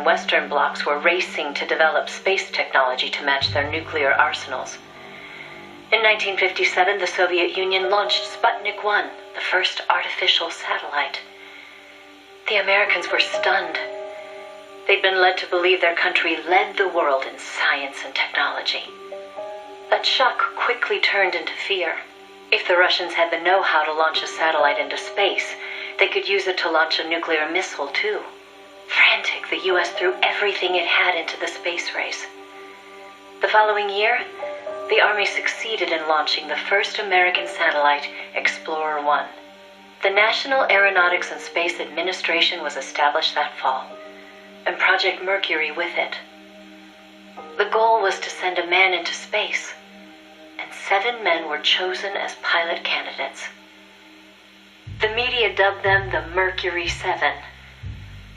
Western blocs were racing to develop space technology to match their nuclear arsenals. In 1957, the Soviet Union launched Sputnik 1, the first artificial satellite. The Americans were stunned. They'd been led to believe their country led the world in science and technology. That shock quickly turned into fear. If the Russians had the know-how to launch a satellite into space, they could use it to launch a nuclear missile, too. Frantic, the U.S. threw everything it had into the space race. The following year, the Army succeeded in launching the first American satellite, Explorer 1. The National Aeronautics and Space Administration was established that fall, and Project Mercury with it. The goal was to send a man into space, and 7 men were chosen as pilot candidates. The media dubbed them the Mercury 7.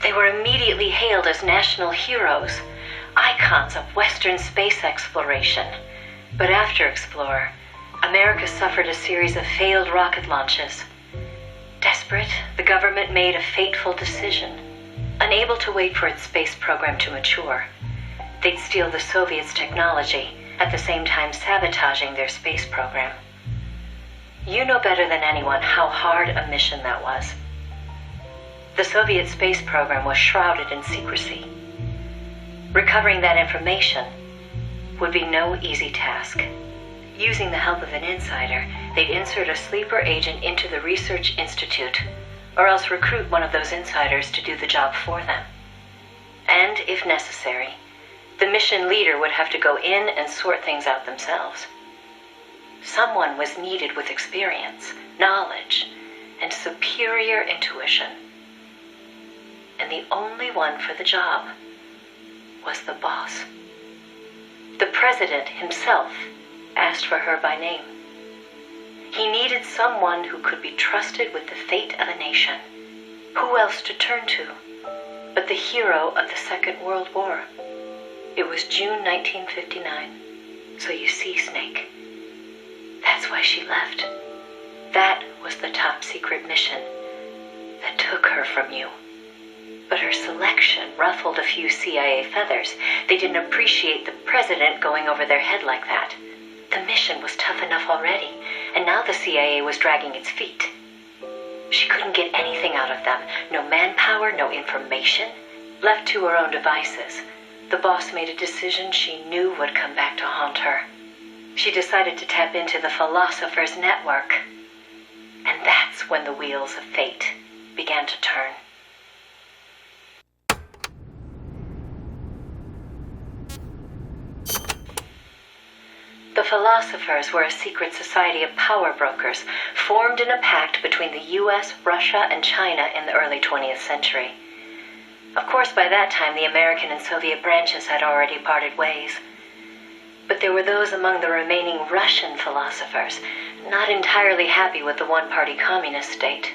They were immediately hailed as national heroes, icons of Western space exploration. But after Explorer, America suffered a series of failed rocket launches. Desperate, the government made a fateful decision. Unable to wait for its space program to mature, they'd steal the Soviets' technology, at the same time sabotaging their space program. You know better than anyone how hard a mission that was. The Soviet space program was shrouded in secrecy. Recovering that information would be no easy task. Using the help of an insider, they'd insert a sleeper agent into the research institute, or else recruit one of those insiders to do the job for them. And, if necessary, the mission leader would have to go in and sort things out themselves. Someone was needed with experience, knowledge, and superior intuition. And the only one for the job was the boss. The president himself asked for her by name. He needed someone who could be trusted with the fate of a nation. Who else to turn to but the hero of the Second World War? It was June 1959. So you see, Snake, that's why she left. That was the top secret mission that took her from you. But her selection ruffled a few CIA feathers. They didn't appreciate the president going over their head like that. The mission was tough enough already, and now the CIA was dragging its feet. She couldn't get anything out of them. No manpower, no information. Left to her own devices, the boss made a decision she knew would come back to haunt her. She decided to tap into the Philosopher's Network. And that's when the wheels of fate began to turn. The Philosophers were a secret society of power brokers formed in a pact between the US, Russia, and China in the early 20th century. Of course, by that time, the American and Soviet branches had already parted ways. But there were those among the remaining Russian philosophers not entirely happy with the one-party communist state.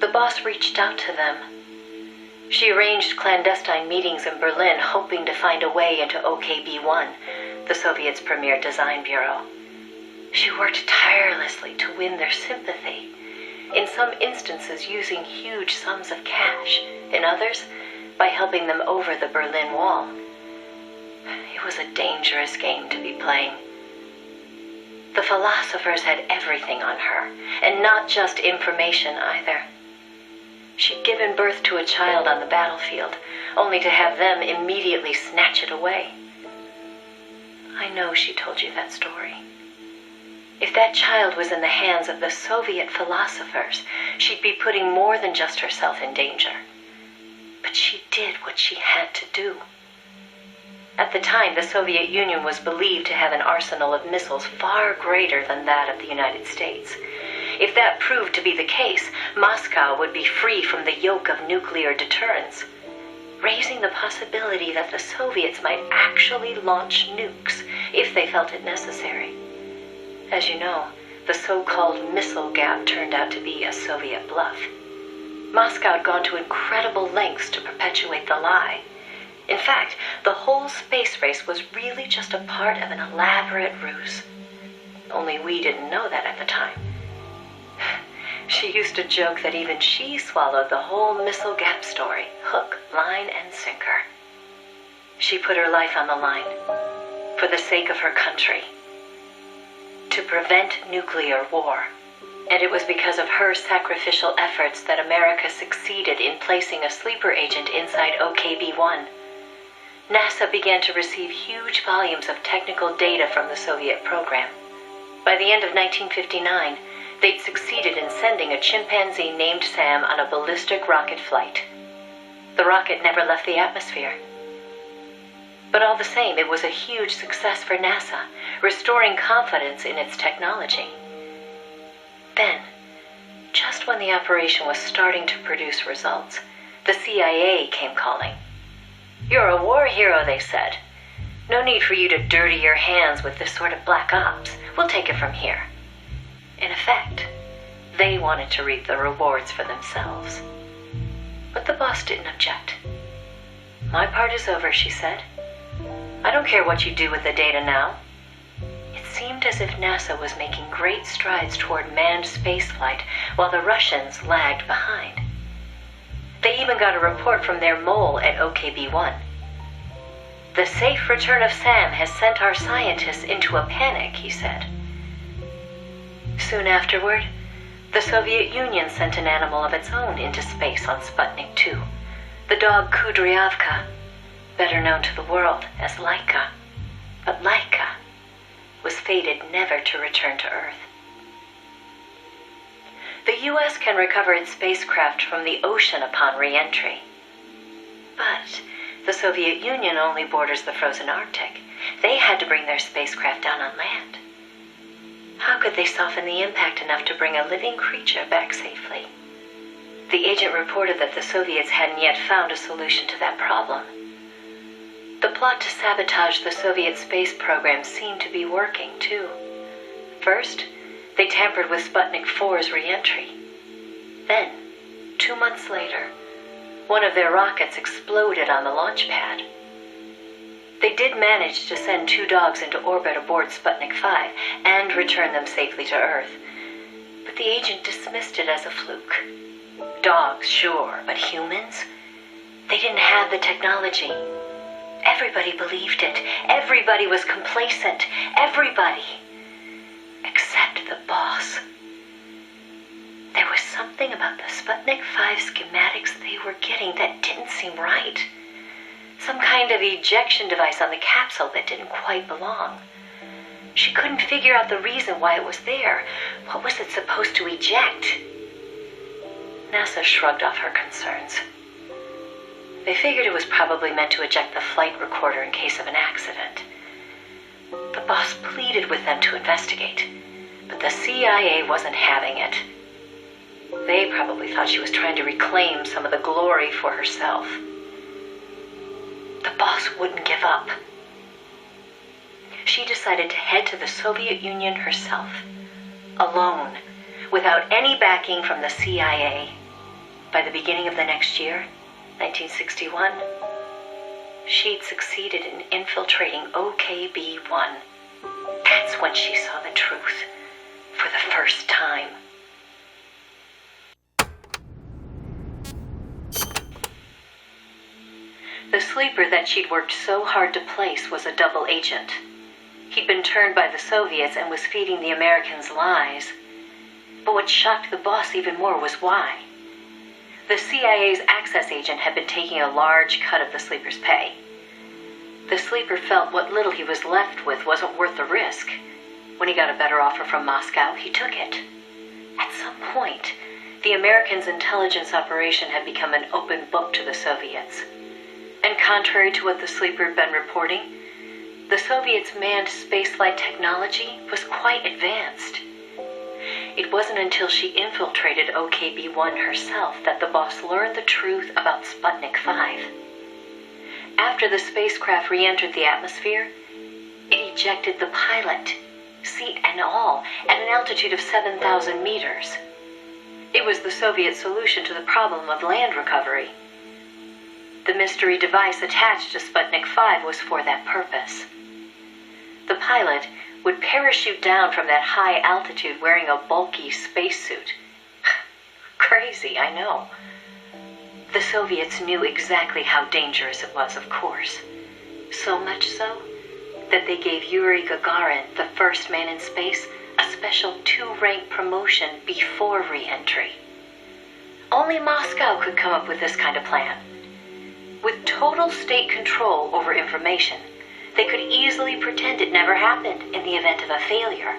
The boss reached out to them. She arranged clandestine meetings in Berlin, hoping to find a way into OKB-1, the Soviets' premier design bureau. She worked tirelessly to win their sympathy, in some instances using huge sums of cash, in others by helping them over the Berlin Wall. It was a dangerous game to be playing. The Philosophers had everything on her, and not just information either. She'd given birth to a child on the battlefield, only to have them immediately snatch it away. I know she told you that story. If that child was in the hands of the Soviet philosophers, she'd be putting more than just herself in danger. But she did what she had to do. At the time, the Soviet Union was believed to have an arsenal of missiles far greater than that of the United States. If that proved to be the case, Moscow would be free from the yoke of nuclear deterrence, raising the possibility that the Soviets might actually launch nukes if they felt it necessary. As you know, the so-called missile gap turned out to be a Soviet bluff. Moscow had gone to incredible lengths to perpetuate the lie. In fact, the whole space race was really just a part of an elaborate ruse. Only we didn't know that at the time. She used to joke that even she swallowed the whole missile gap story, hook, line, and sinker. She put her life on the line for the sake of her country, to prevent nuclear war. And it was because of her sacrificial efforts that America succeeded in placing a sleeper agent inside OKB-1. NASA began to receive huge volumes of technical data from the Soviet program. By the end of 1959, they'd succeeded in sending a chimpanzee named Sam on a ballistic rocket flight. The rocket never left the atmosphere. But all the same, it was a huge success for NASA, restoring confidence in its technology. Then, just when the operation was starting to produce results, the CIA came calling. "You're a war hero," they said. "No need for you to dirty your hands with this sort of black ops. We'll take it from here." In effect, they wanted to reap the rewards for themselves. But the boss didn't object. "My part is over," she said. "I don't care what you do with the data now." It seemed as if NASA was making great strides toward manned spaceflight while the Russians lagged behind. They even got a report from their mole at OKB-1. "The safe return of Sam has sent our scientists into a panic," he said. Soon afterward, the Soviet Union sent an animal of its own into space on Sputnik 2, the dog Kudryavka, better known to the world as Laika. But Laika was fated never to return to Earth. The U.S. can recover its spacecraft from the ocean upon re-entry. But the Soviet Union only borders the frozen Arctic. They had to bring their spacecraft down on land. How could they soften the impact enough to bring a living creature back safely? The agent reported that the Soviets hadn't yet found a solution to that problem. The plot to sabotage the Soviet space program seemed to be working, too. First, they tampered with Sputnik 4's re-entry. Then, 2 months later, one of their rockets exploded on the launch pad. They did manage to send 2 dogs into orbit aboard Sputnik 5 and return them safely to Earth. But the agent dismissed it as a fluke. Dogs, sure, but humans? They didn't have the technology. Everybody believed it. Everybody was complacent. Everybody. Except the boss. There was something about the Sputnik 5 schematics they were getting that didn't seem right. Some kind of ejection device on the capsule that didn't quite belong. She couldn't figure out the reason why it was there. What was it supposed to eject? NASA shrugged off her concerns. They figured it was probably meant to eject the flight recorder in case of an accident. The boss pleaded with them to investigate, but the CIA wasn't having it. They probably thought she was trying to reclaim some of the glory for herself. The boss wouldn't give up. She decided to head to the Soviet Union herself, alone, without any backing from the CIA. By the beginning of the next year, 1961, she'd succeeded in infiltrating OKB-1. That's when she saw the truth for the first time. The sleeper that she'd worked so hard to place was a double agent. He'd been turned by the Soviets and was feeding the Americans lies. But what shocked the boss even more was why. The CIA's access agent had been taking a large cut of the sleeper's pay. The sleeper felt what little he was left with wasn't worth the risk. When he got a better offer from Moscow, he took it. At some point, the Americans' intelligence operation had become an open book to the Soviets. And contrary to what the sleeper had been reporting, the Soviets' manned spaceflight technology was quite advanced. It wasn't until she infiltrated OKB-1 herself that the boss learned the truth about Sputnik 5. After the spacecraft re-entered the atmosphere, it ejected the pilot, seat and all, at an altitude of 7,000 meters. It was the Soviet solution to the problem of land recovery. The mystery device attached to Sputnik 5 was for that purpose. The pilot would parachute down from that high altitude wearing a bulky spacesuit. crazy, I know. The Soviets knew exactly how dangerous it was, of course. So much so that they gave Yuri Gagarin, the first man in space, a special 2-rank promotion before re-entry. Only Moscow could come up with this kind of plan. With total state control over information, they could easily pretend it never happened in the event of a failure.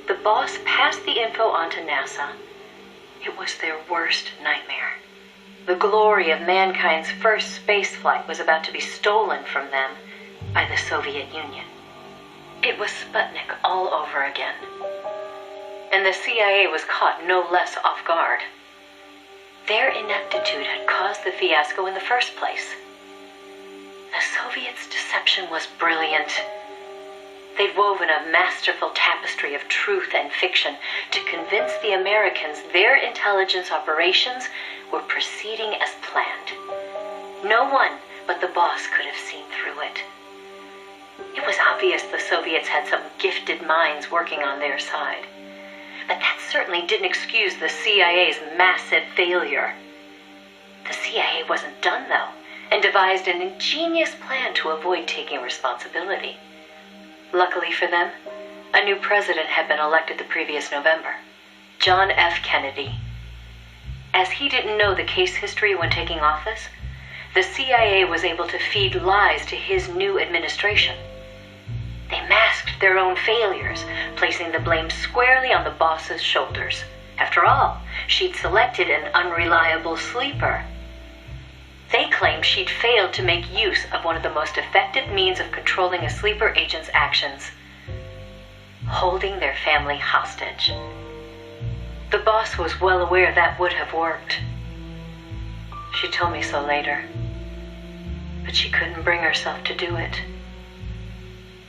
The boss passed the info on to NASA. It was their worst nightmare. The glory of mankind's first spaceflight was about to be stolen from them by the Soviet Union. It was Sputnik all over again. And the CIA was caught no less off guard. Their ineptitude had caused the fiasco in the first place. The Soviets' deception was brilliant. They'd woven a masterful tapestry of truth and fiction to convince the Americans their intelligence operations were proceeding as planned. No one but the boss could have seen through it. It was obvious the Soviets had some gifted minds working on their side. But that certainly didn't excuse the CIA's massive failure. The CIA wasn't done, though, and devised an ingenious plan to avoid taking responsibility. Luckily for them, a new president had been elected the previous November, John F. Kennedy. As he didn't know the case history when taking office, the CIA was able to feed lies to his new administration. They masked their own failures, placing the blame squarely on the boss's shoulders. After all, she'd selected an unreliable sleeper. They claimed she'd failed to make use of one of the most effective means of controlling a sleeper agent's actions: holding their family hostage. The boss was well aware that would have worked. She told me so later, but she couldn't bring herself to do it.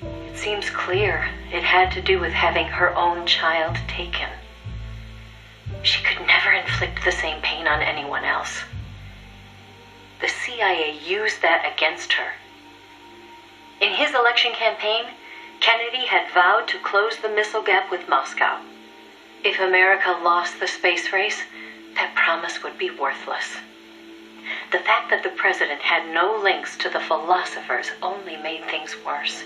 It seems clear it had to do with having her own child taken. She could never inflict the same pain on anyone else. The CIA used that against her. In his election campaign, Kennedy had vowed to close the missile gap with Moscow. If America lost the space race, that promise would be worthless. The fact that the president had no links to the philosophers only made things worse.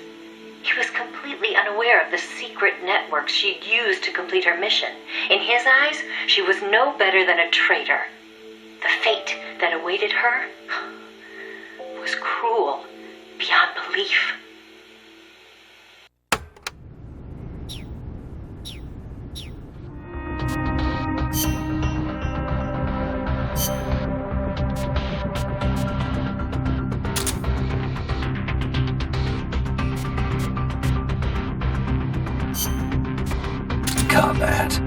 He was completely unaware of the secret networks she'd used to complete her mission. In his eyes, she was no better than a traitor. The fate that awaited her was cruel beyond belief. Combat.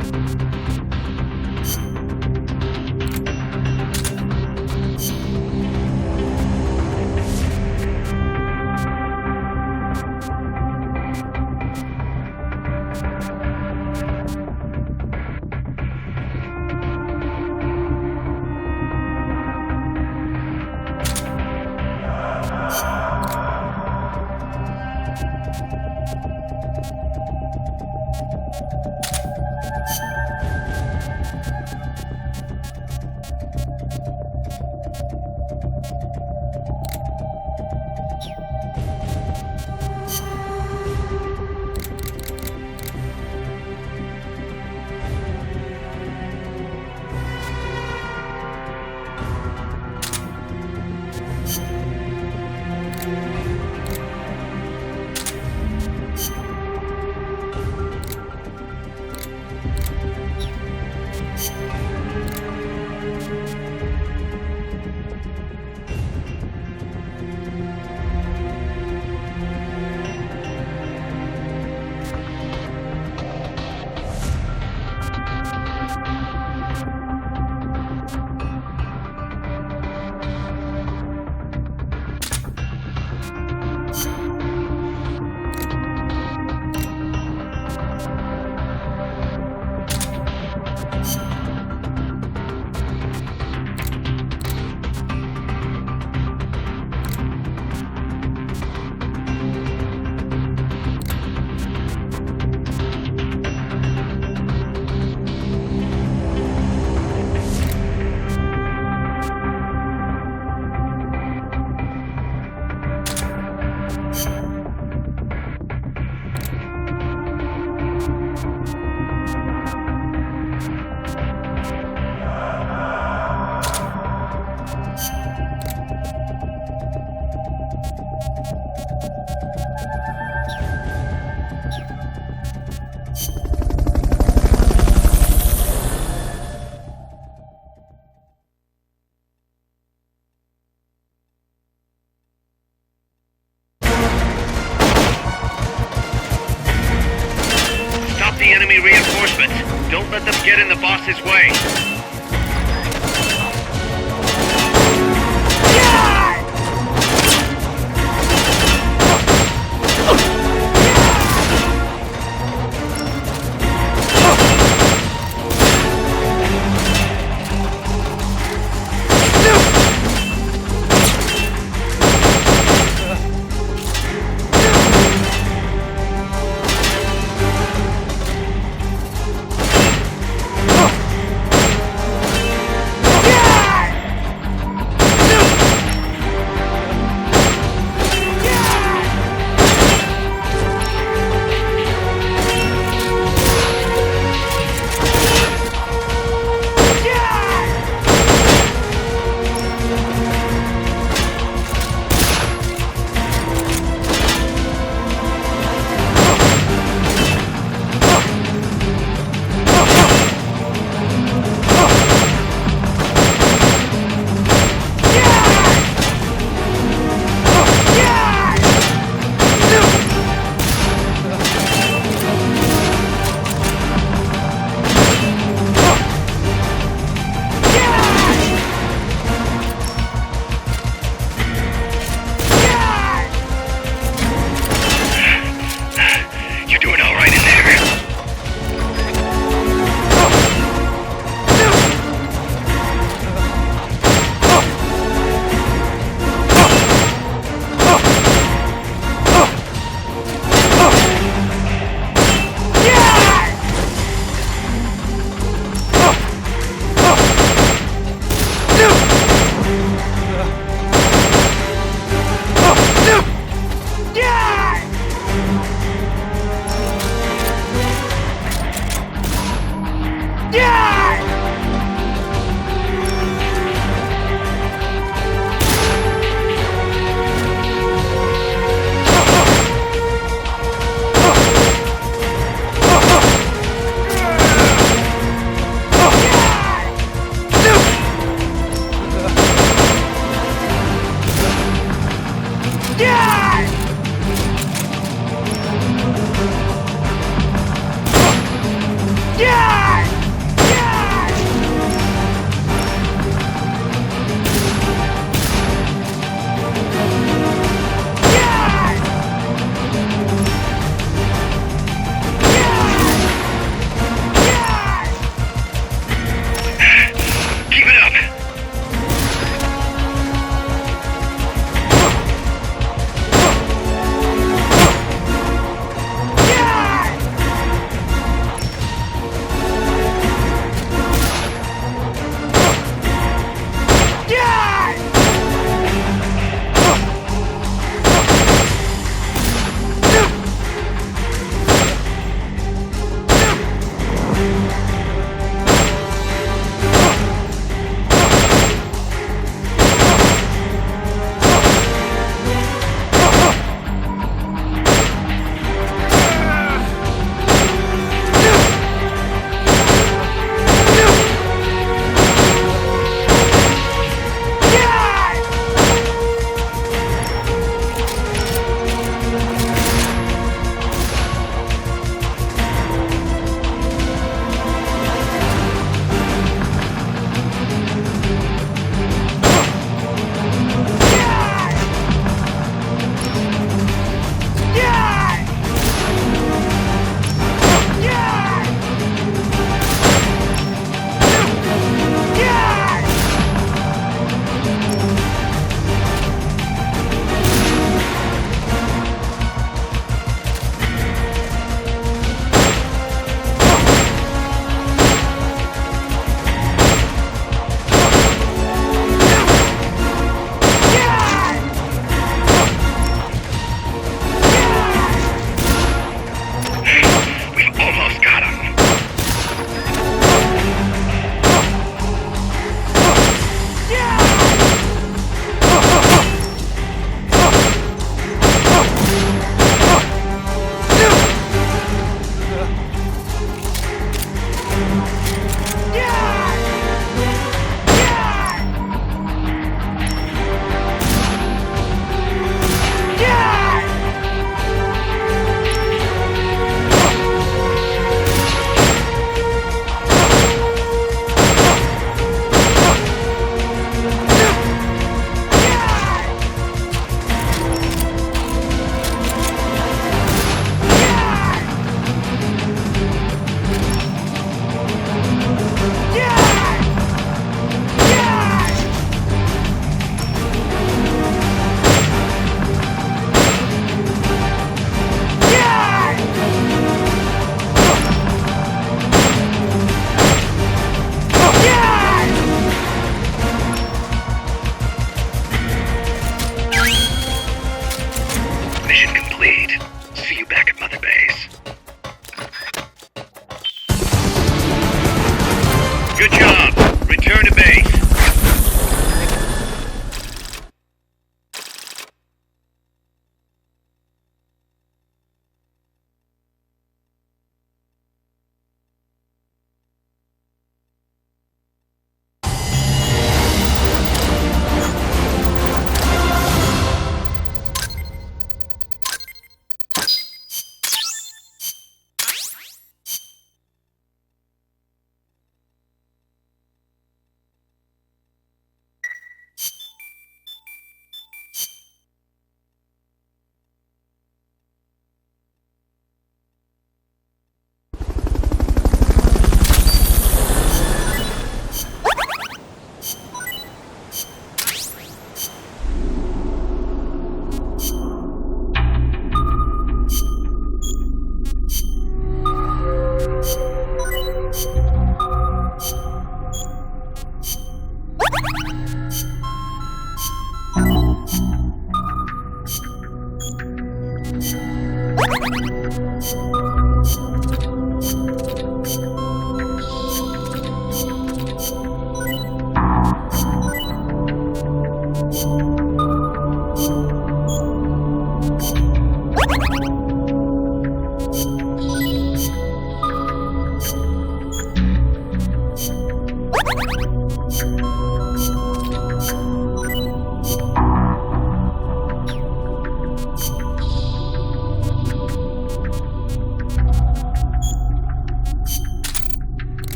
Don't let them get in the boss's way.